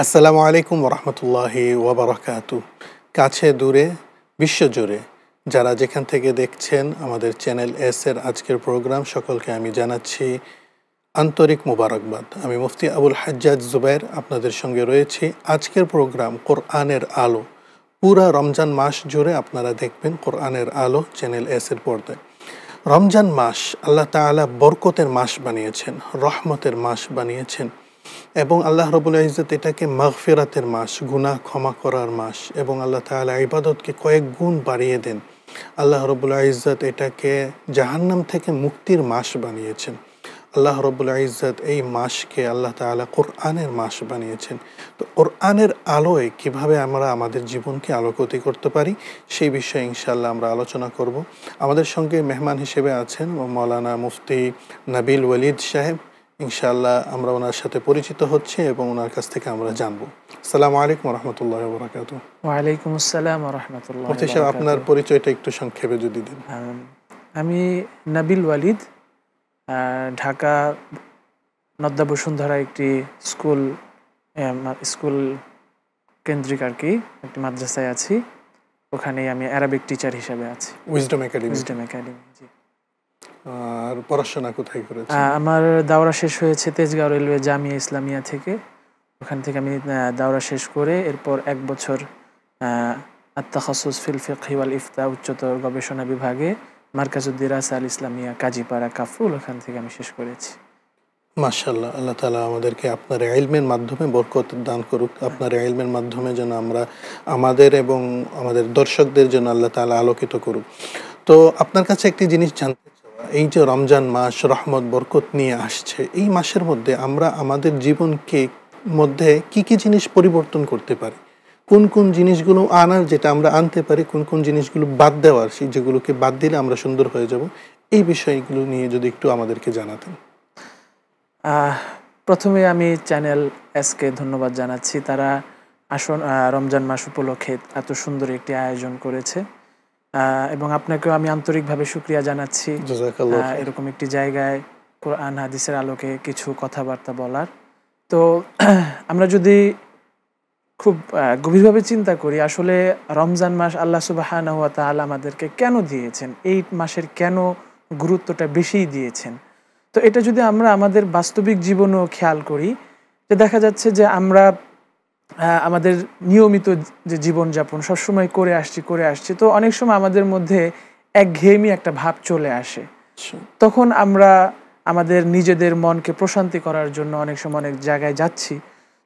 আসসালামু আলাইকুম ওরহমতুল্লাহি ওয়াবারাকাতু। কাছে দূরে বিশ্বজুড়ে যারা যেখান থেকে দেখছেন আমাদের চ্যানেল এর আজকের প্রোগ্রাম, সকলকে আমি জানাচ্ছি আন্তরিক মোবারকবাদ। আমি মুফতি আবুল হাজ্জাজ জুবায়ের আপনাদের সঙ্গে রয়েছি। আজকের প্রোগ্রাম কোরআনের আলো। পুরা রমজান মাস জুড়ে আপনারা দেখবেন কোরআনের আলো চ্যানেল এর পর্দায়। রমজান মাস আল্লাহ তাআলা বরকতের মাস বানিয়েছেন, রহমতের মাস বানিয়েছেন এবং আল্লাহ রাব্বুল ইজ্জত এটাকে মাগফিরাতের মাস, গুনাহ ক্ষমা করার মাস এবং আল্লাহ তাআলা ইবাদতকে কয়েক গুণ বাড়িয়ে দেন। আল্লাহ রাব্বুল ইজ্জত এটাকে জাহান্নাম থেকে মুক্তির মাস বানিয়েছেন। আল্লাহ রাব্বুল ইজ্জত এই মাসকে আল্লাহ তাআলা কোরআনের মাস বানিয়েছেন। তো কোরআনের আলোয় কিভাবে আমরা আমাদের জীবনকে আলোকিত করতে পারি সেই বিষয়ে ইনশাআল্লাহ আমরা আলোচনা করব। আমাদের সঙ্গে মেহমান হিসেবে আছেন মাওলানা মুফতি নাবিল ওয়ালিদ সাহেব। ইনশাআল্লাহ আমরা ওনার সাথে পরিচিত হচ্ছে এবং ওনার কাছ থেকে আমরা জানবো। আসসালামু আলাইকুম রহমতুল্লাহি ওয়া বারাকাতুহু। ওয়া আলাইকুম আসসালাম ওয়া রাহমাতুল্লাহি ওয়া মুফতি সাহেব, আপনার পরিচয়টা একটু সংক্ষেপে যদি দেন। আমি নাবিল ওয়ালিদ, ঢাকা নদ্দা বসুন্ধরা একটি স্কুল কেন্দ্রিক আর কি একটি মাদ্রাসায় আছি। ওখানে আমি অ্যারাবিক টিচার হিসেবে আছি, উইজডম একাডেমি। জি। আর পড়াশোনা কোথায় করেছেন? আমার দাওরা শেষ হয়েছে তেজগাঁও রেলওয়ে জামিয়া ইসলামিয়া থেকে। ওখান থেকে আমি দাওরা শেষ করে এরপর 1 বছর আত-তাখাসসুস ফিল ফিকহ ওয়াল ইফতা উচ্চতর গবেষণা বিভাগে মারকাজুদ দিরাসা আল ইসলামিয়া কাজীপাড়া কাফরুল, ওখান থেকে আমি শেষ করেছি। মাশাআল্লাহ, আল্লাহ তাআলা আমাদেরকে আপনার ইলমের মাধ্যমে বরকত দান করুক। আপনার ইলমের মাধ্যমে যেন আমরা আমাদের এবং আমাদের দর্শকদের জন্য আল্লাহ তাআলা আলোকিত করুক। তো আপনার কাছে একটি জিনিস জানতে চাওয়া, এই যে রমজান মাস রহমত বরকত নিয়ে আসছে, এই মাসের মধ্যে আমরা আমাদের জীবনকে মধ্যে কি কি জিনিস পরিবর্তন করতে পারি, কোন কোন জিনিসগুলো আনার যেটা আমরা আনতে পারি, কোন কোন জিনিসগুলো বাদ দেওয়ার সেই যেগুলোকে বাদ দিলে আমরা সুন্দর হয়ে যাব, এই বিষয়গুলো নিয়ে যদি একটু আমাদেরকে জানাতেন। প্রথমে আমি চ্যানেল এসকে ধন্যবাদ জানাচ্ছি। তারা রমজান মাস উপলক্ষে এত সুন্দর একটি আয়োজন করেছে এবং আপনাকেও আমি আন্তরিকভাবে শুকরিয়া জানাচ্ছি এরকম একটি জায়গায় কোরআন হাদিসের আলোকে কিছু কথাবার্তা বলার। তো আমরা যদি খুব গভীরভাবে চিন্তা করি, আসলে রমজান মাস আল্লাহ সুবহানাহু ওয়া তাআলা আমাদেরকে কেন দিয়েছেন, এই মাসের কেন গুরুত্বটা বেশি দিয়েছেন, তো এটা যদি আমরা আমাদের বাস্তবিক জীবনেও খেয়াল করি, যে দেখা যাচ্ছে যে আমরা আমাদের নিয়মিত যে জীবনযাপন সবসময় করে আসছি, তো অনেক সময় আমাদের মধ্যে একঘেয়েমি একটা ভাব চলে আসে। তখন আমরা আমাদের নিজেদের মনকে প্রশান্তি করার জন্য অনেক সময় অনেক জায়গায় যাচ্ছি।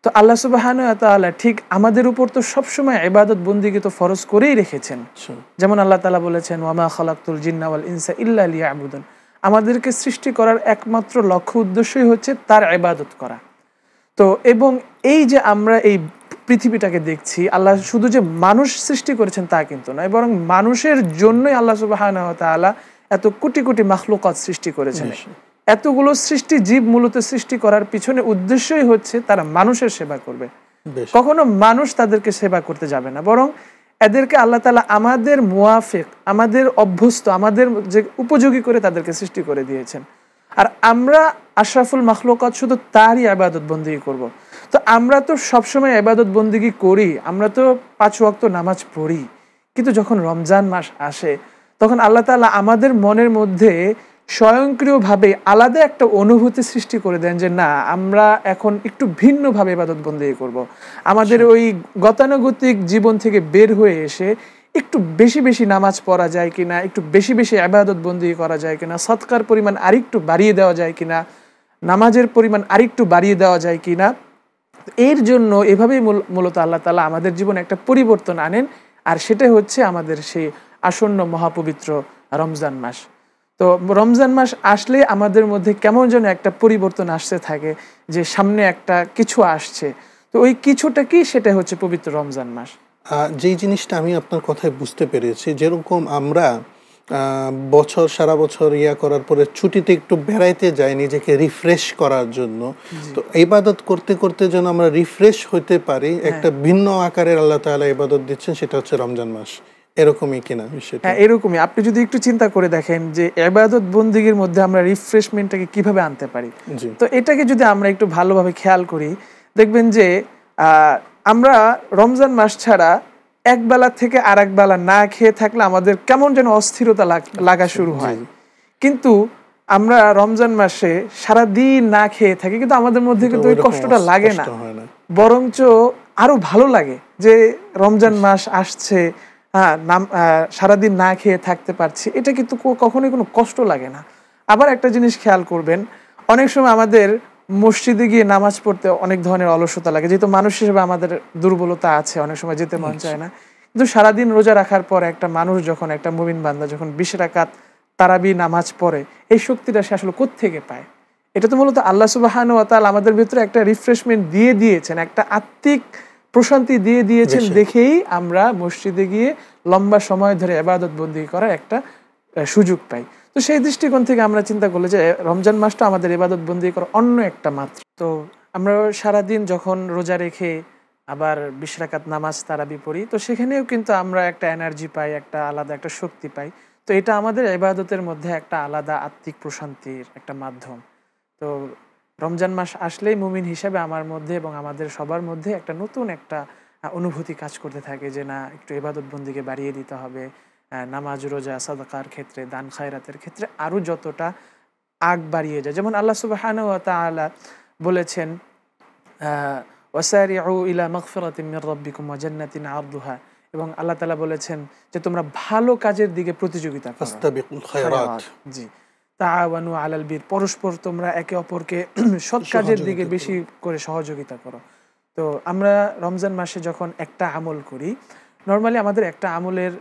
তো আল্লাহ সুবহানাহু ওয়া তাআলা ঠিক আমাদের উপর তো সবসময় ইবাদত বন্দেগী তো ফরজ করেই রেখেছেন। যেমন আল্লাহ তাআলা বলেছেন, ওয়ামা খালাকতুল জিন্না ওয়াল ইনসা ইল্লা লিয়াবুদুন। আমাদেরকে সৃষ্টি করার একমাত্র লক্ষ্য উদ্দেশ্যই হচ্ছে তার ইবাদত করা। তো এবং এই যে আমরা এই পৃথিবীটাকে দেখছি, আল্লাহ শুধু যে মানুষ সৃষ্টি করেছেন তা কিন্তু নয়, বরং মানুষের জন্যই আল্লাহ সুবহানাহু ওয়া তাআলা এত কোটি কোটি মাখলুকাত সৃষ্টি করেছেন। এতগুলো সৃষ্টি জীব মূলত সৃষ্টি করার পিছনে উদ্দেশ্যই হচ্ছে তারা মানুষের সেবা করবে। কখনো মানুষ তাদেরকে সেবা করতে যাবে না, বরং এদেরকে আল্লাহ তাআলা আমাদের মুওয়াফিক, আমাদের অভ্যস্ত, আমাদের যে উপযোগী করে তাদেরকে সৃষ্টি করে দিয়েছেন। আর আমরা আশরাফুল মাখলুকাত শুধু তারই ইবাদত বন্দেগী করব। তো আমরা তো সবসময় ইবাদত বন্দেগী করি, আমরা তো 5 ওয়াক্ত নামাজ পড়ি, কিন্তু যখন রমজান মাস আসে তখন আল্লাহ তাআলা আমাদের মনের মধ্যে স্বয়ংক্রিয়ভাবে আলাদা একটা অনুভূতি সৃষ্টি করে দেন যে না, আমরা এখন একটু ভিন্নভাবে ইবাদত বন্দেগী করব। আমাদের ওই গতানুগতিক জীবন থেকে বের হয়ে এসে একটু বেশি বেশি নামাজ পড়া যায় কিনা, একটু বেশি বেশি ইবাদত বন্দেগী করা যায় কিনা, সদকার পরিমাণ আরেকটু বাড়িয়ে দেওয়া যায় কিনা, নামাজের পরিমাণ আরেকটু বাড়িয়ে দেওয়া যায় কিনা। এর জন্য এভাবেই মূলত আল্লাহ তাআলা আমাদের জীবনে একটা পরিবর্তন আনেন, আর সেটাই হচ্ছে আমাদের সেই আসন্ন মহাপবিত্র রমজান মাস। তো রমজান মাস আসলে আমাদের মধ্যে কেমন যেন একটা পরিবর্তন আসতে থাকে, যে সামনে একটা কিছু আসছে। তো ওই কিছুটা কি, সেটা হচ্ছে পবিত্র রমজান মাস। যেই জিনিসটা আমি আপনার কথায় বুঝতে পেরেছি, যেরকম আমরা সারা বছর করার পরে ছুটিতে একটু বেড়াইতে যাই নিজেকে রিফ্রেশ করার জন্য, তো ইবাদত করতে করতে যেন আমরা রিফ্রেশ হতে পারি, একটা ভিন্ন আকারের আল্লাহ তাআলা ইবাদত দিচ্ছেন, সেটা হচ্ছে রমজান মাস। এরকমই কিনা বিষয়টা? হ্যাঁ, এরকমই। আপনি যদি একটু চিন্তা করে দেখেন যে ইবাদত বন্দেগীর মধ্যে আমরা রিফ্রেশমেন্টটাকে কিভাবে আনতে পারি, তো এটাকে যদি আমরা একটু ভালোভাবে খেয়াল করি, দেখবেন যে আমরা রমজান মাস ছাড়া এক বেলা থেকে আর এক বেলা না খেয়ে থাকলে আমাদের কেমন যেন অস্থিরতা লাগা শুরু হয়, কিন্তু আমরা রমজান মাসে সারাদিন না খেয়ে থাকি কিন্তু আমাদের মধ্যে কিন্তু ওই কষ্টটা লাগে না, বরঞ্চ আরো ভালো লাগে যে রমজান মাস আসছে, সারাদিন না খেয়ে থাকতে পারছি, এটা কিন্তু কখনোই কোনো কষ্ট লাগে না। আবার একটা জিনিস খেয়াল করবেন, অনেক সময় আমাদের মসজিদে গিয়ে নামাজ পড়তে অনেক ধরনের অলসতা লাগে, যেহেতু মানুষ হিসেবে আমাদের দুর্বলতা আছে, অনেক সময় যেতে মন চায় না। কিন্তু সারাদিন রোজা রাখার পর একটা মানুষ যখন, একটা মুমিন বান্দা যখন 20 রাকাত তারাবি নামাজ পড়ে, এই শক্তিটা সে আসলে কোত্থেকে পায়? এটা তো মূলত আল্লাহ সুবহানাহু ওয়া তাআলা আমাদের ভিতরে একটা রিফ্রেশমেন্ট দিয়ে দিয়েছেন, একটা আত্মিক প্রশান্তি দিয়ে দিয়েছেন, দেখেই আমরা মসজিদে গিয়ে লম্বা সময় ধরে ইবাদত বন্দেগী করার একটা সুযোগ পাই। তো সেই দৃষ্টিকোণ থেকে আমরা চিন্তা করলে যে রমজান মাসটা আমাদের ইবাদত বন্দেগী করার অন্য একটা মাত্রা। তো আমরা সারাদিন যখন রোজা রেখে আবার 20 রাকাত নামাজ তারাবি পড়ি, তো সেখানেও কিন্তু আমরা একটা এনার্জি পাই, একটা আলাদা একটা শক্তি পাই। তো এটা আমাদের ইবাদতের মধ্যে একটা আলাদা আত্মিক প্রশান্তির একটা মাধ্যম। তো রমজান মাস আসলেই মুমিন হিসেবে আমার মধ্যে এবং আমাদের সবার মধ্যে একটা নতুন একটা অনুভূতি কাজ করতে থাকে যে না, একটু ইবাদত বন্দেগী বাড়িয়ে দিতে হবে, নামাজ রোজা সাদাকার ক্ষেত্রে, দান খায়রাতের ক্ষেত্রে আরো যতটা আগ বাড়িয়ে যায়। যেমন আল্লাহ সুবহানাহু ওয়া তাআলা বলেছেন ওয়াসারিউ ইলা মাগফিরাতিন মির রাব্বিকুম ওয়া জান্নাতিন আরদুহা, এবং আল্লাহ তাআলা বলেছেন যে তোমরা ভালো কাজের দিকে প্রতিযোগিতা করো, ফাস্তাবিকুল খায়রাত, জি, তাআওয়ানু আলাল বির, পরস্পর তোমরা একে অপরকে সৎ কাজের দিকে বেশি করে সহযোগিতা করো। তো আমরা রমজান মাসে যখন একটা আমল করি, নরমালি আমাদের একটা আমলের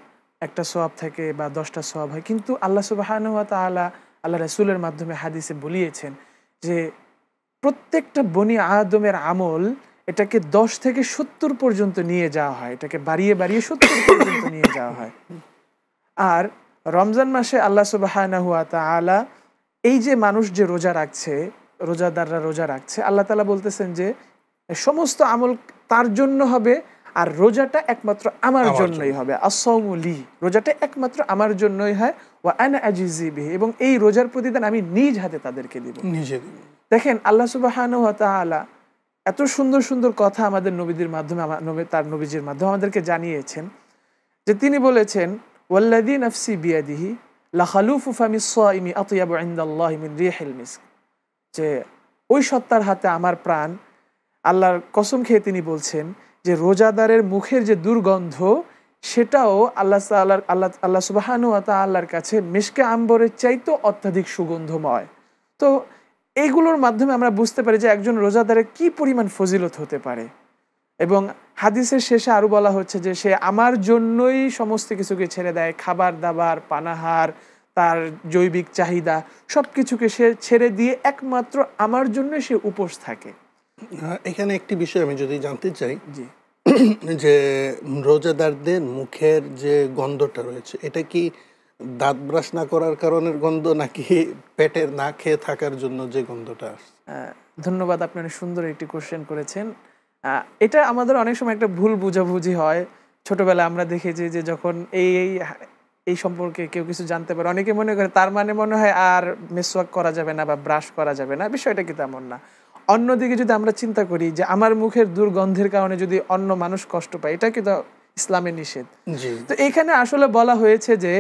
একটা সওয়াব থাকে বা 10টা সওয়াব হয়, কিন্তু আল্লাহ সুবহানাহু ওয়া তাআলা আল্লাহ রাসূলের মাধ্যমে হাদিসে বলিয়েছেন যে প্রত্যেকটা বনি আদমের আমল এটাকে 10 থেকে 70 পর্যন্ত নিয়ে যাওয়া হয়, এটাকে বাড়িয়ে বাড়িয়ে 70 পর্যন্ত নিয়ে যাওয়া হয়। আর রমজান মাসে আল্লাহ সুবহানাহু ওয়া তাআলা এই যে মানুষ যে রোজা রাখছে, রোজাদাররা রোজা রাখছে, আল্লাহ তাআলা বলতেছেন যে সমস্ত আমল তার জন্য হবে, আর রোজাটা একমাত্র আমার জন্যই হবে। আস-সাওমু লি, রোজাটা একমাত্র আমার জন্যই হয়, ওয়া আনা আজজি বিহি, এবং এই রোজার প্রতিদান আমি নিজ হাতে তাদেরকে দিব। দেখেন আল্লাহ সুবহানাহু ওয়া তাআলা এত সুন্দর সুন্দর কথা আমাদের নবীদের মাধ্যমে, তার নবীজির মাধ্যমে আমাদেরকে জানিয়েছেন যে তিনি বলেছেন ওয়াল্লাযী নাফসি বিয়াদিহি লাখালুফু ফামিস সাইমি আতয়াবু ইনদাল্লাহি মিন রিহিল মিস্ক, যে ওই সত্তার হাতে আমার প্রাণ, আল্লাহর কসম খেয়ে তিনি বলছেন যে রোজাদারের মুখের যে দুর্গন্ধ সেটাও আল্লাহ সুবহানাহু ওয়া তাআলার কাছে মিশকে আম্বরের চাইতে অত্যাধিক সুগন্ধময়। তো এইগুলোর মাধ্যমে আমরা বুঝতে পারি যে একজন রোজাদারের কি পরিমাণ ফজিলত হতে পারে। এবং হাদিসের শেষে আরো বলা হচ্ছে যে সে আমার জন্যই সমস্ত কিছুকে ছেড়ে দেয়, খাবার দাবার, পানাহার, তার জৈবিক চাহিদা সবকিছুকে সে ছেড়ে দিয়ে একমাত্র আমার জন্য সে উপোস থাকে। এখানে একটি বিষয় আমি যদি জানতে চাই, যে রোজাদারদের মুখের যে গন্ধটা রয়েছে, এটা কি দাঁত ব্রাশ না করার কারণের গন্ধ, নাকি পেটের না খেয়ে থাকার জন্য যে গন্ধটা? ধন্যবাদ, আপনারা সুন্দর একটি কোশ্চেন করেছেন। এটা আমাদের অনেক সময় একটা ভুল বুঝাবুঝি হয়। ছোটবেলায় আমরা দেখেছি যে যখন এই সম্পর্কে কেউ কিছু জানতে পারে, অনেকে মনে করে তার মানে মনে হয় আর মেসওয়াক করা যাবে না বা ব্রাশ করা যাবে না। বিষয়টা কি তেমন না। অন্যদিকে যদি আমরা চিন্তা করি যে আমার মুখের দুর্গন্ধের কারণে যদি অন্য মানুষ কষ্ট পায়, এটা কিন্তু ইসলামে নিষেধ। তো এখানে আসলে বলা হয়েছে যে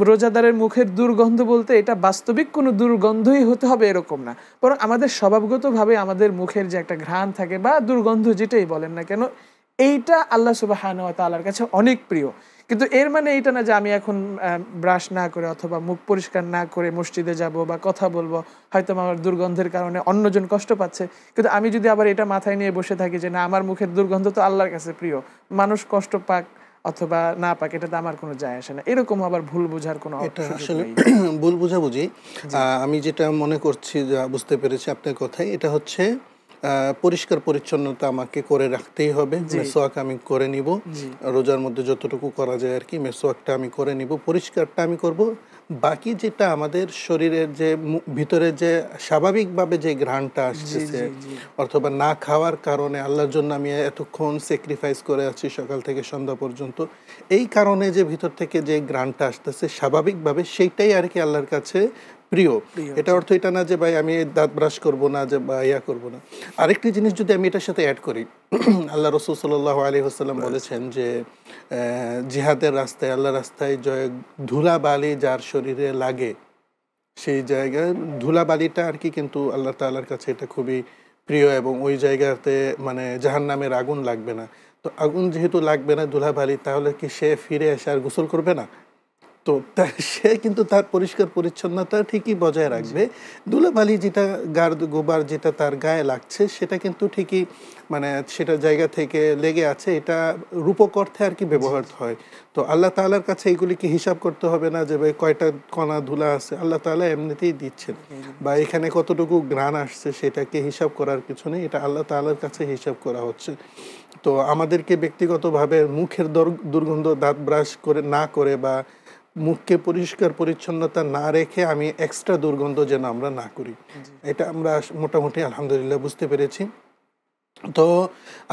রোজাদারের মুখের দুর্গন্ধ বলতে এটা বাস্তবিক কোনো দুর্গন্ধই হতে হবে এরকম না, বরং আমাদের স্বভাবগতভাবে আমাদের মুখের যে একটা ঘ্রাণ থাকে বা দুর্গন্ধ যেটাই বলেন না কেন, এইটা আল্লাহ সুবহানাহু ওয়া তাআলার কাছে অনেক প্রিয়। কিন্তু এর মানে এইটা না যে আমি এখন ব্রাশ না করে অথবা মুখ পরিষ্কার না করে মসজিদে যাব বা কথা বলবো, হয়তো আমার দুর্গন্ধের কারণে অন্যজন কষ্ট পাচ্ছে, কিন্তু আমি যদি আবার এটা মাথায় নিয়ে বসে থাকি যে না, আমার মুখের দুর্গন্ধ তো আল্লাহর কাছে প্রিয়, মানুষ কষ্ট পাক অথবা না পাক এটাতে আমার কোনো যায় আসে না, এরকম আবার ভুল বোঝার কোনো, এটা আসলে ভুল বোঝাবুঝি। আমি যেটা মনে করছি, যা বুঝতে পেরেছি আপনার কথাই, এটা হচ্ছে পরিষ্কার পরিচ্ছন্নতা আমাকে করে রাখতেই হবে। মেসওয়াক আমি করে নিব, রোজার মধ্যে যতটুকু করা যায় আর কি, মেসওয়াকটা আমি করে নিব, পরিষ্কারটা আমি করব। বাকি যেটা আমাদের শরীরের যে ভিতরে যে স্বাভাবিকভাবে যে ঘ্রাণটা আসছে, অথবা না খাওয়ার কারণে আল্লাহর জন্য আমি এতক্ষণ স্যাক্রিফাইস করে আছি সকাল থেকে সন্ধ্যা পর্যন্ত, এই কারণে যে ভিতর থেকে যে ঘ্রাণটা আসতেছে স্বাভাবিকভাবে, সেইটাই আর কি আল্লাহর কাছে প্রিয়। এটা অর্থ এটা না যে ভাই আমি দাঁত ব্রাশ করব না, যে বা ইয়া করব না। আরেকটি জিনিস যদি আমি এটার সাথে অ্যাড করি, আল্লাহ রাসূল সাল্লাল্লাহু আলাইহি ওয়াসাল্লাম বলেছেন যে জিহাদের রাস্তায়, আল্লাহর রাস্তায় ধুলাবালি যার শরীরে লাগে সেই জায়গায় ধুলাবালিটা আর কি কিন্তু আল্লাহ তাআলার কাছে এটা খুবই প্রিয়, এবং ওই জায়গাতে মানে জাহান্নামের আগুন লাগবে না। তো আগুন যেহেতু লাগবে না ধুলাবালি, তাহলে কি সে ফিরে এসে আর গোসল করবে না? তো সে কিন্তু তার পরিষ্কার পরিচ্ছন্নতা ঠিকই বজায় রাখবে। ধুলাবালি যেটা গোবার যেটা তার গায়ে লাগছে সেটা কিন্তু ঠিকই মানে সেটা জায়গা থেকে লেগে আছে, এটা রূপক অর্থে আর কি ব্যবহার হয়। তো আল্লাহ তাআলার কাছে এগুলিকে হিসাব করতে হবে না যে ভাই কয়টা কণা ধুলা আছে, আল্লাহ তাআলা এমনিতেই দিচ্ছেন। বা এখানে কতটুকু ঘ্রাণ আসছে সেটাকে হিসাব করার কিছু নেই, এটা আল্লাহ তাআলার কাছে হিসাব করা হচ্ছে। তো আমাদেরকে ব্যক্তিগতভাবে মুখের দুর্গন্ধ দাঁত ব্রাশ করে না করে বা মুখকে পরিষ্কার পরিচ্ছন্নতা না রেখে আমি এক্সট্রা দুর্গন্ধ যেন আমরা না করি, এটা আমরা মোটামুটি আলহামদুলিল্লাহ বুঝতে পেরেছি। তো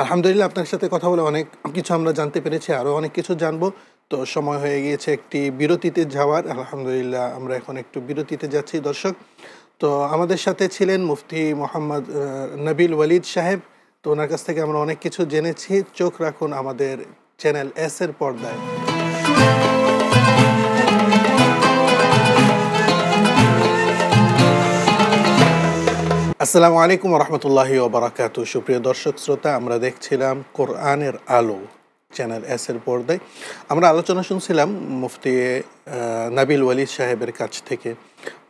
আলহামদুলিল্লাহ আপনার সাথে কথা বলে অনেক কিছু আমরা জানতে পেরেছি, আরও অনেক কিছু জানবো। তো সময় হয়ে গিয়েছে একটি বিরতিতে যাওয়ার। আলহামদুলিল্লাহ আমরা এখন একটু বিরতিতে যাচ্ছি দর্শক। তো আমাদের সাথে ছিলেন মুফতি মোহাম্মদ নবিল ওয়ালিদ সাহেব। তো ওনার কাছ থেকে আমরা অনেক কিছু জেনেছি। চোখ রাখুন আমাদের চ্যানেল এস এর পর্দায়। আসসালামু আলাইকুম ওয়া রাহমাতুল্লাহি ওয়া বারাকাতুহু। সুপ্রিয় দর্শক শ্রোতা, আমরা দেখছিলাম কোরআনের আলো চ্যানেল এস এর পর্দায়। আমরা আলোচনা শুনছিলাম মুফতি নবিল ওয়ালিদ সাহেবের কাছ থেকে।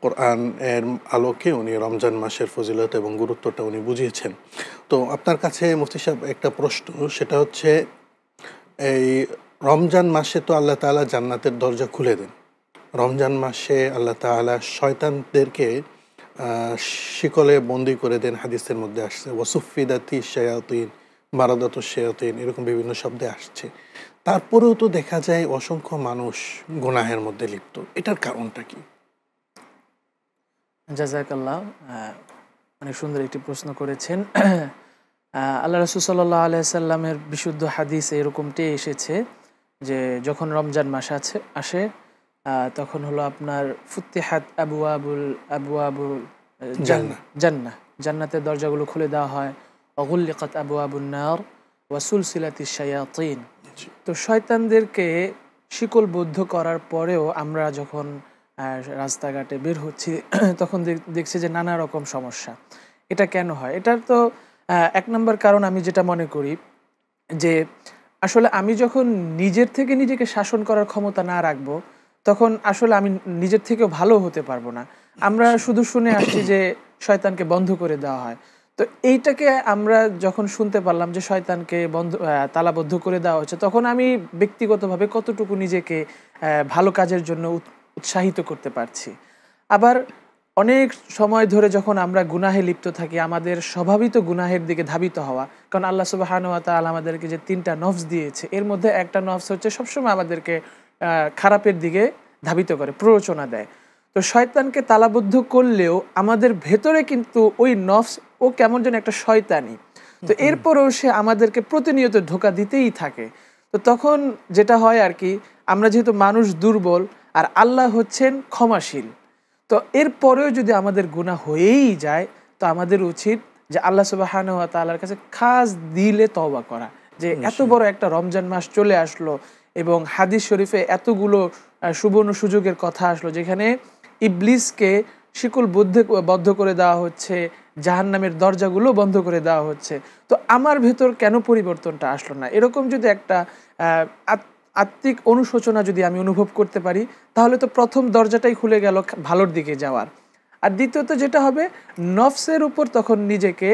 কোরআন এর আলোকে উনি রমজান মাসের ফজিলত এবং গুরুত্বটা উনি বুঝিয়েছেন। তো আপনার কাছে মুফতি সাহেব একটা প্রশ্ন, সেটা হচ্ছে এই রমজান মাসে তো আল্লাহ তাআলা জান্নাতের দরজা খুলে দেন। রমজান মাসে আল্লাহ তাআলা শয়তানদেরকে শিকলে বন্দি করে দেন, হাদিসের মধ্যে আসছে ওয়াসুফিদাতি শায়াতিন, মারাদাতু শায়াতিন, এরকম বিভিন্ন শব্দে আসছে। তারপরেও তো দেখা যায় অসংখ্য মানুষ গুনাহের মধ্যে লিপ্ত, এটার কারণটা কি? জাযাকাল্লাহ, অনেক সুন্দর একটি প্রশ্ন করেছেন। আল্লাহ রাসূল সাল্লাল্লাহু আলাইহি সাল্লামের বিশুদ্ধ হাদিসে এরকমটি এসেছে যে যখন রমজান মাস আসে তখন হলো আপনার ফুতিহাত আবওয়াবুল জান্নাহ, জান্নাতের দরজাগুলো খুলে দেওয়া হয়। ওয়াগুল্লিকাত আবওয়াবুন নার ওয়া সুলসিলাতিশ শায়াতিন। তো শয়তানদেরকে শিকলবদ্ধ করার পরেও আমরা যখন রাস্তাঘাটে বের হচ্ছি তখন দেখছি যে নানা রকম সমস্যা। এটা কেন হয়? এটার তো এক নম্বর কারণ আমি যেটা মনে করি যে আসলে আমি যখন নিজের থেকে নিজেকে শাসন করার ক্ষমতা না রাখবো তখন আসলে আমি নিজের থেকেও ভালো হতে পারবো না। আমরা শুধু শুনে আসছি যে শয়তানকে বন্ধ করে দেওয়া হয়। তো এইটাকে আমরা যখন শুনতে পারলাম যে শয়তানকে তালাবদ্ধ করে দেওয়া হচ্ছে, তখন আমি ব্যক্তিগতভাবে কতটুকু নিজেকে ভালো কাজের জন্য উৎসাহিত করতে পারছি। আবার অনেক সময় ধরে যখন আমরা গুনাহে লিপ্ত থাকি, আমাদের স্বভাবিত গুনাহের দিকে ধাবিত হওয়া, কারণ আল্লাহ সুবহানাহু ওয়া তাআলা আমাদেরকে যে 3টা নফস দিয়েছে, এর মধ্যে একটা নফস হচ্ছে সবসময় আমাদেরকে খারাপের দিকে ধাবিত করে, প্ররোচনা দেয়। তো শয়তানকে তালাবদ্ধ করলেও আমাদের ভেতরে কিন্তু ওই নফস ও কেমন যেন একটা শয়তানি, তো এরপরেও সে আমাদেরকে প্রতিনিয়ত ধোঁকা দিতেই থাকে। তো তখন যেটা হয় আর কি, আমরা যেহেতু মানুষ দুর্বল আর আল্লাহ হচ্ছেন ক্ষমাশীল, তো এরপরেও যদি আমাদের গুনাহ হয়েই যায় তো আমাদের উচিত যে আল্লাহ সুবহানাহু ওয়া তাআলার কাছে খাস দিলে তওবা করা, যে এত বড় একটা রমজান মাস চলে আসলো এবং হাদিস শরীফে এতগুলো সুবর্ণ সুযোগের কথা আসলো যেখানে ইবলিসকে শিকলবদ্ধ করে দেওয়া হচ্ছে, জাহান্নামের দরজাগুলো বন্ধ করে দেওয়া হচ্ছে। তো আমার ভেতর কেন পরিবর্তনটা আসলো না? এরকম যদি একটা আত্মিক অনুশোচনা যদি আমি অনুভব করতে পারি, তাহলে তো প্রথম দরজাটাই খুলে গেল ভালোর দিকে যাওয়ার। আর দ্বিতীয়ত যেটা হবে, নফসের উপর তখন নিজেকে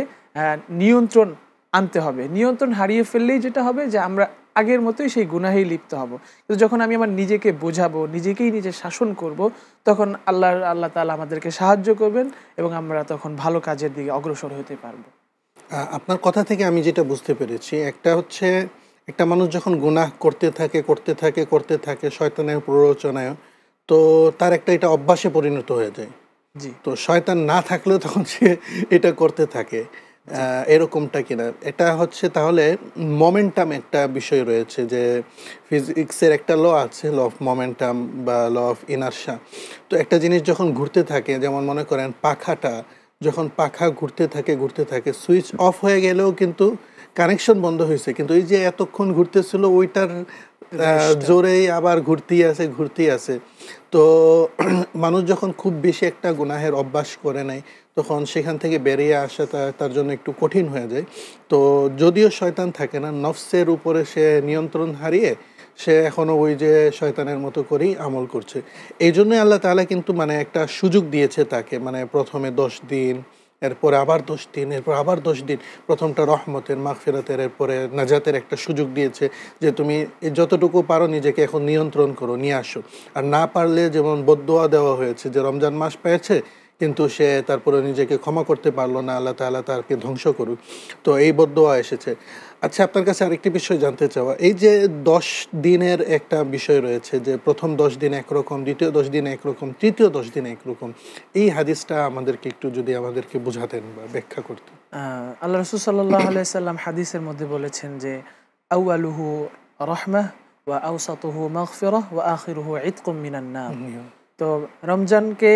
নিয়ন্ত্রণ আনতে হবে। নিয়ন্ত্রণ হারিয়ে ফেললেই যেটা হবে যে আমরা আগের মতোই সেই গুনাহেই লিপ্ত হব। কিন্তু যখন আমি আমার নিজেকে বোঝাবো, নিজেকেই নিজে শাসন করব, তখন আল্লাহ তাআলা আমাদেরকে সাহায্য করবেন এবং আমরা তখন ভালো কাজের দিকে অগ্রসর হতে পারবো। আপনার কথা থেকে আমি যেটা বুঝতে পেরেছি, একটা হচ্ছে একটা মানুষ যখন গুনাহ করতে থাকে শয়তানের প্ররোচনায়, তো তার একটা এটা অভ্যাসে পরিণত হয়ে যায়। জি। তো শয়তান না থাকলেও তখন সে এটা করতে থাকে। এরকমটা কিনা, এটা হচ্ছে তাহলে মোমেন্টাম একটা বিষয় রয়েছে, যে ফিজিক্সের একটা ল আছে, ল অফ মোমেন্টাম বা ল অফ ইনার্শিয়া। তো একটা জিনিস যখন ঘুরতে থাকে, যেমন মনে করেন পাখাটা, যখন পাখা ঘুরতে থাকে সুইচ অফ হয়ে গেলেও কিন্তু কানেকশন বন্ধ হয়েছে, কিন্তু ওই যে এতক্ষণ ঘুরতেছিল ওইটার জোরেই আবার ঘুরতেই আছে। তো মানুষ যখন খুব বেশি একটা গুনাহের অভ্যাস করে নেয়, তখন সেখান থেকে বেরিয়ে আসা তার জন্য একটু কঠিন হয়ে যায়। তো যদিও শয়তান থাকে না, নফসের উপরে সে নিয়ন্ত্রণ হারিয়ে সে এখনও ওই যে শয়তানের মতো করেই আমল করছে। এই জন্যই আল্লাহ তাআলা কিন্তু মানে একটা সুযোগ দিয়েছে তাকে, মানে প্রথমে 10 দিন, এরপরে আবার 10 দিন, এরপর আবার 10 দিন। প্রথমটা রহমতের, মাগফিরাতের, এরপরে নাজাতের একটা সুযোগ দিয়েছে, যে তুমি যতটুকু পারো নিজেকে এখন নিয়ন্ত্রণ করো, নিয়ে আসো। আর না পারলে যেমন বদদোয়া দেওয়া হয়েছে, যে রমজান মাস পেয়েছে কিন্তু সে তারপরে নিজেকে ক্ষমা করতে পারলো না, আল্লাহ তাআলা তাকে ধ্বংস করুক, তো এই বদদোয়া এসেছে। আচ্ছা, আপনার কাছে আরেকটি বিষয় জানতে চাওয়া, এই যে 10 দিনের একটা বিষয় রয়েছে, যে প্রথম 10 দিন একরকম, দ্বিতীয় 10 দিন একরকম, তৃতীয় 10 দিন একরকম, এই হাদিসটা আমাদেরকে একটু যদি আমাদেরকে বুঝাতেন বা ব্যাখ্যা করতেন। আল্লাহ রাসূল সাল্লাল্লাহু আলাইহি সাল্লাম হাদিসের মধ্যে বলেছেন যে আউয়ালুহু রাহমাহ ওয়া আওসাতুহু মাগফিরাহ ওয়া আখিরুহু ইতকুম মিনান নার। তো রমজানকে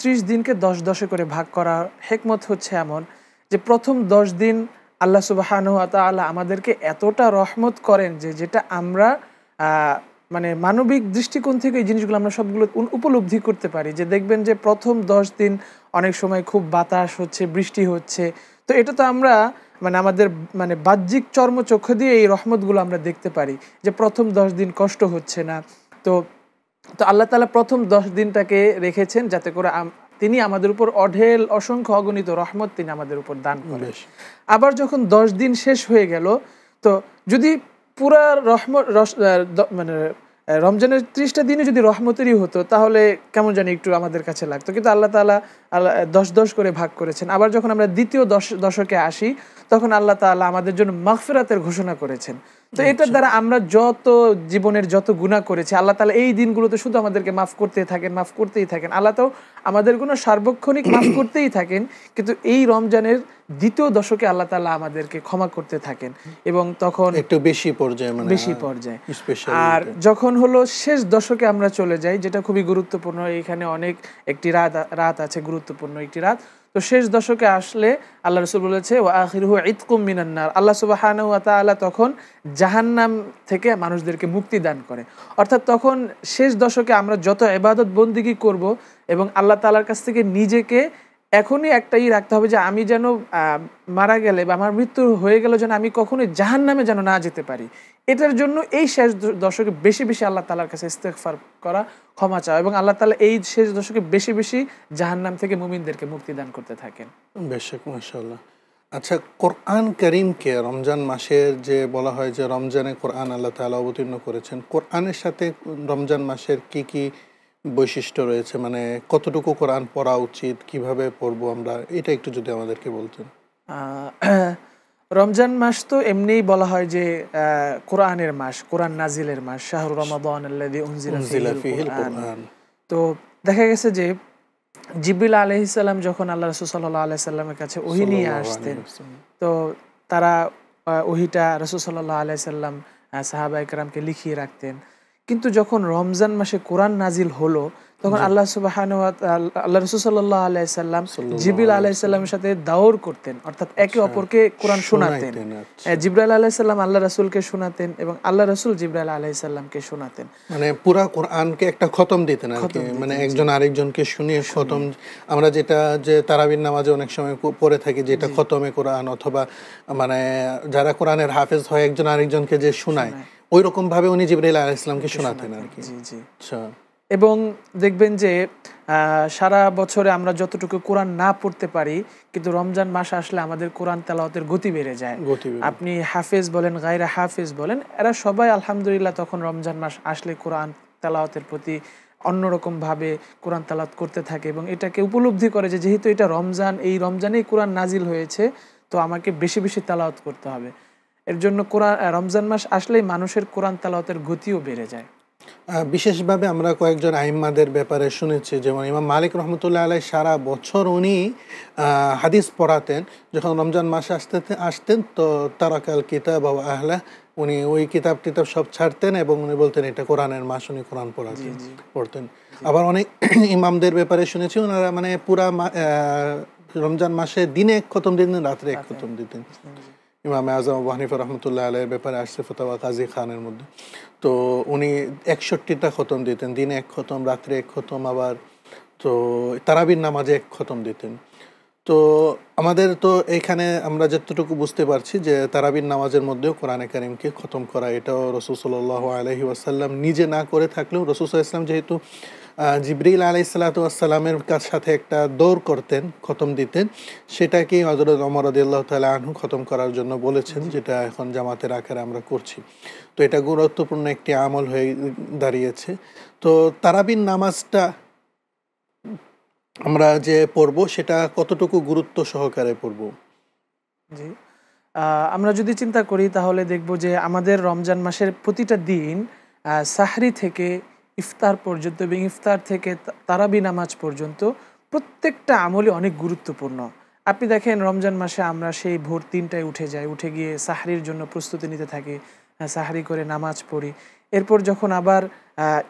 30 দিনকে 10 করে ভাগ করার হিকমত হচ্ছে এমন, যে প্রথম 10 দিন আল্লাহ সুবহানাহু ওয়া তাআলা আমাদেরকে এতটা রহমত করেন যে যেটা আমরা মানে মানবিক দৃষ্টিকোণ থেকে এই জিনিসগুলো আমরা সবগুলো উপলব্ধি করতে পারি। যে দেখবেন যে প্রথম 10 দিন অনেক সময় খুব বাতাস হচ্ছে, বৃষ্টি হচ্ছে, তো এটা তো আমরা মানে আমাদের মানে বাহ্যিক চর্মচক্ষু দিয়ে এই রহমতগুলো আমরা দেখতে পারি, যে প্রথম 10 দিন কষ্ট হচ্ছে না। তো আল্লাহ তাআলা প্রথম 10 দিনটাকে রেখেছেন যাতে করে তিনি আমাদের উপর অঢেল অসংখ্য অগণিত রহমত তিনি আমাদের উপর দান করেন। আবার যখন 10 দিন শেষ হয়ে গেল, তো যদি পুরা মানে রমজানের 30টা দিনে যদি রহমতেরই হতো, তাহলে কেমন জানি একটু আমাদের কাছে লাগতো, কিন্তু আল্লাহ তাআলা 10 করে ভাগ করেছেন। আবার যখন আমরা দ্বিতীয় দশকে আসি, তখন আল্লাহ তাআলা আমাদের জন্য মাগফিরাতের ঘোষণা করেছেন। তো এটার দ্বারা আমরা যত জীবনের যত গুনাহ করেছি, আল্লাহ তাআলা এই দিনগুলোতে শুধু আমাদেরকে মাফ করতেই থাকেন। আল্লাহ তো আমাদের গুনাহ সার্বক্ষণিক মাফ করতেই থাকেন, কিন্তু এই রমজানের দ্বিতীয় দশকে আল্লাহ তাআলা আমাদেরকে ক্ষমা করতে থাকেন, এবং তখন একটু বেশি পর্যায়ে। আর যখন হলো শেষ দশকে আমরা চলে যাই, যেটা খুবই গুরুত্বপূর্ণ, এখানে অনেক একটি রাত আছে, গুরুত্বপূর্ণ একটি রাত। তো শেষ দশকে আসলে আল্লাহ রাসূল বলেছে ওয়া আখিরুহু ইতকুম মিনান নার, আল্লাহ সুবহানাহু ওয়া তাআলা তখন জাহান্নাম থেকে মানুষদেরকে মুক্তি দান করে। অর্থাৎ তখন শেষ দশকে আমরা যত ইবাদত বন্দেগী করব, এবং আল্লাহ তাআলার কাছ থেকে নিজেকে এখনই একটাই রাখতে হবে, যে আমি যেন মারা গেলে বা আমার মৃত্যু হয়ে গেলে যেন আমি কখনোই জাহান্নামে যেন না যেতে পারি। এটার জন্য এই শেষ দশকে বেশি বেশি আল্লাহ তাআলার কাছে ইস্তেগফার করা, ক্ষমা চাওয়া, এবং আল্লাহ তাআলা এই শেষ দশকে বেশি বেশি জাহান্নাম থেকে মুমিনদেরকে মুক্তি দান করতে থাকেন। বেশক, মাশাআল্লাহ। আচ্ছা, কোরআন কারীমকে রমজান মাসের যে বলা হয় যে রমজানে কোরআন আল্লাহ তাআলা অবতীর্ণ করেছেন, কোরআনের সাথে রমজান মাসের কি বৈশিষ্ট্য রয়েছে, মানে কতটুকু কোরআন পড়া উচিত, কিভাবে পড়বো আমরা, এটা একটু যদি আমাদেরকে বলতেন। রমজান মাস তো এমনিই বলা হয় যে কোরআনের মাস, কোরআন নাজিলের মাস, শাহরু রমাদানাল্লাযী উনজিলা ফীহিল কুরআন। তো দেখা গেছে যে জিবরিল আলাইহিস সালাম যখন আল্লাহ রাসূল সাল্লাল্লাহু আলাইহি সাল্লামের কাছে ওহী নিয়ে আসতেন, তো তারা ওহীটা রাসূল সাল্লাল্লাহু আলাইহি সাল্লাম সাহাবায়ে কেরামকে লিখিয়ে রাখতেন। কিন্তু যখন রমজান মাসে কোরআন নাজিল হলো, তখন আল্লাহ সুবহানাহু ওয়া তাআলা আল্লাহ রাসূল সাল্লাল্লাহু আলাইহি সাল্লাম জিবরিল আলাইহিস সালামের সাথে দাওর করতেন, অর্থাৎ একে অপরকে কোরআন শোনাতেন। জিবরাইল আলাইহিস সালাম আল্লাহ রাসূলকে শোনাতেন, এবং আল্লাহ রাসূল জিবরাইল আলাইহিস সালামকে শোনাতেন, মানে পুরা কোরআনকে একটা খতম দিতেন আর কি, মানে একজন আরেকজনকে শুনিয়ে খতম। আমরা যেটা যে তারাবির নামাজে অনেক সময় পড়ে থাকি, যেটা খতমে কোরআন, অথবা মানে যারা কোরআনের হাফেজ হয় একজন আরেকজনকে যে শোনায়, ওই রকম ভাবে উনি জিবরাইল আলাইহিস সালামকে শোনাতেন আর কি। আচ্ছা। এবং দেখবেন যে সারা বছরে আমরা যতটুকু কোরআন না পড়তে পারি, কিন্তু রমজান মাস আসলে আমাদের কোরআন তেলাওয়াতের গতি বেড়ে যায়। আপনি হাফেজ বলেন, গায়রা হাফেজ বলেন, এরা সবাই আলহামদুলিল্লাহ তখন রমজান মাস আসলে কোরআন তেলাওয়াতের প্রতি অন্যরকম ভাবে কোরআন তেলাওয়াত করতে থাকে, এবং এটাকে উপলব্ধি করে যে যেহেতু এটা রমজান, এই রমজানেই কোরআন নাজিল হয়েছে, তো আমাকে বেশি বেশি তেলাওয়াত করতে হবে। এর জন্য রমজান মাস আসলেই মানুষের কোরআন তেলাওয়াতের গতিও বেড়ে যায়। বিশেষভাবে আমরা কয়েকজন আইম্মাদের ব্যাপারে শুনেছি, যেমন ইমাম মালিক রহমতুল্লাহ আলাই সারা বছর উনি হাদিস পড়াতেন। যখন রমজান মাসে আসতেন তো তারাকাল কিতাব বা আহলা, উনি ওই কিতাব টিতাব সব ছাড়তেন এবং উনি বলতেন এটা কোরআনের মাস, উনি কোরআন পড়তেন। আবার অনেক ইমামদের ব্যাপারে শুনেছি ওনারা মানে পুরা রমজান মাসে দিনে এক খতম দিতেন, রাত্রে এক খতম দিতেন। ইমাম আজম আবু হানিফা রহমতুল্লাহ আলাইয়ের ব্যাপারে আসছে ফতোয়া কাজী খানের মধ্যে, তো উনি 61টা খতম দিতেন, দিনে এক খতম, রাত্রে এক খতম, আবার তো তারাবির নামাজে এক খতম দিতেন। তো আমাদের তো এখানে আমরা যতটুকু বুঝতে পারছি যে তারাবির নামাজের মধ্যেও কোরআনে কারিমকে খতম করা, এটাও রাসূল সাল্লাল্লাহু আলাইহি ওয়াসাল্লাম নিজে না করে থাকলেও রাসূল সাল্লাল্লাহু আলাইহি ওয়াসাল্লাম যেহেতু জিবরিল আলাইহিসসালাতু ওয়াসসালামের সাথে একটা দৌড় করতেন, খতম দিতেন, সেটাকেই হযরত ওমর রাদিয়াল্লাহু তাআলা আনহু খতম করার জন্য বলেছেন, যেটা এখন জামাতের আকারে আমরা করছি। তো এটা গুরুত্বপূর্ণ একটি আমল হয়ে দাঁড়িয়েছে। তো তারাবির নামাজটা আমরা যে পড়ব সেটা কতটুকু গুরুত্ব সহকারে পড়ব? জি, আমরা যদি চিন্তা করি তাহলে দেখব যে আমাদের রমজান মাসের প্রতিটা দিন সাহরি থেকে ইফতার পর্যন্ত এবং ইফতার থেকে তারাবি নামাজ পর্যন্ত প্রত্যেকটা আমলই অনেক গুরুত্বপূর্ণ। আপনি দেখেন রমজান মাসে আমরা সেই ভোর 3টায় উঠে যাই, উঠে গিয়ে সাহরির জন্য প্রস্তুতি নিতে থাকি, সাহরি করে নামাজ পড়ি। এরপর যখন আবার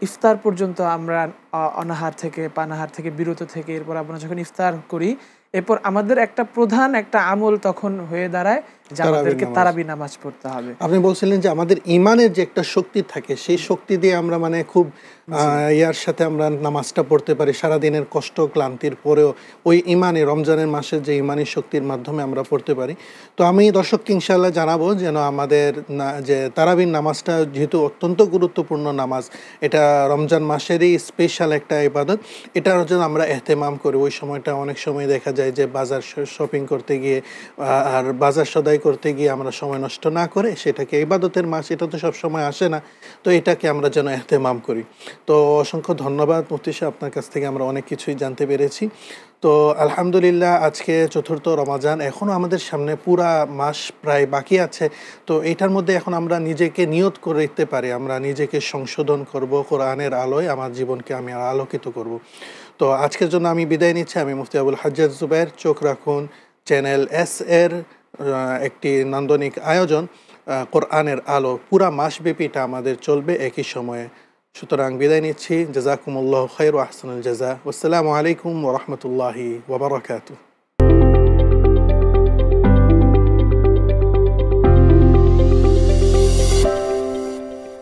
ইফতার পর্যন্ত আমরা অনাহার থেকে পানাহার থেকে বিরত থেকে এরপর আমরা যখন ইফতার করি, এরপর আমাদের একটা প্রধান একটা আমল তখন হয়ে দাঁড়ায় যে আমাদেরকে তারাবি নামাজ পড়তে হবে। আপনি বলছিলেন যে আমাদের ইমানের যে একটা শক্তি থাকে, সেই শক্তি দিয়ে আমরা মানে খুব ইয়ার সাথে আমরা নামাজটা পড়তে পারি, সারাদিনের কষ্ট ক্লান্তির পরেও ওই ইমানে রমজানের মাসের যে ইমানি শক্তির মাধ্যমে আমরা পড়তে পারি। তো আমি দর্শককে ইনশাআল্লাহ জানাবো যেন আমাদের যে তারাবির নামাজটা যেহেতু অত্যন্ত গুরুত্বপূর্ণ নামাজ, এটা রমজান মাসেরই স্পেশাল একটা ইবাদত, এটার জন্য আমরা এহতেমাম করি। ওই সময়টা অনেক সময় দেখা যায় যে বাজার শপিং করতে গিয়ে আর বাজার সদাই করতে গিয়ে আমরা সময় নষ্ট না করে সেটাকে ইবাদতের মাস, এটা তো সব সময় আসে না, তো এটাকে আমরা যেন এহতেমাম করি। তো অসংখ্য ধন্যবাদ মুফতি সাহেব, আপনার কাছ থেকে আমরা অনেক কিছুই জানতে পেরেছি। তো আলহামদুলিল্লাহ, আজকে চতুর্থ রমজান, এখনও আমাদের সামনে পুরা মাস প্রায় বাকি আছে। তো এটার মধ্যে এখন আমরা নিজেকে নিয়ত করে দিতে পারি, আমরা নিজেকে সংশোধন করব, কোরআনের আলোয় আমার জীবনকে আমি আলোকিত করব। তো আজকের জন্য আমি বিদায় নিচ্ছি। আমি মুফতি আবুল হাজ্জাজ জুবায়ের। চোখ রাখুন চ্যানেল এস এর একটি নান্দনিক আয়োজন কোরআনের আলো, পুরা মাসব্যাপী এটা আমাদের চলবে একই সময়ে। সুতরাং বিদায় নিচ্ছি। জাযাকুমুল্লাহু খায়র ওয়া আহসানুল জাযা। আসসালামু আলাইকুম ওয়া রাহমাতুল্লাহি ওয়া বারাকাতুহু।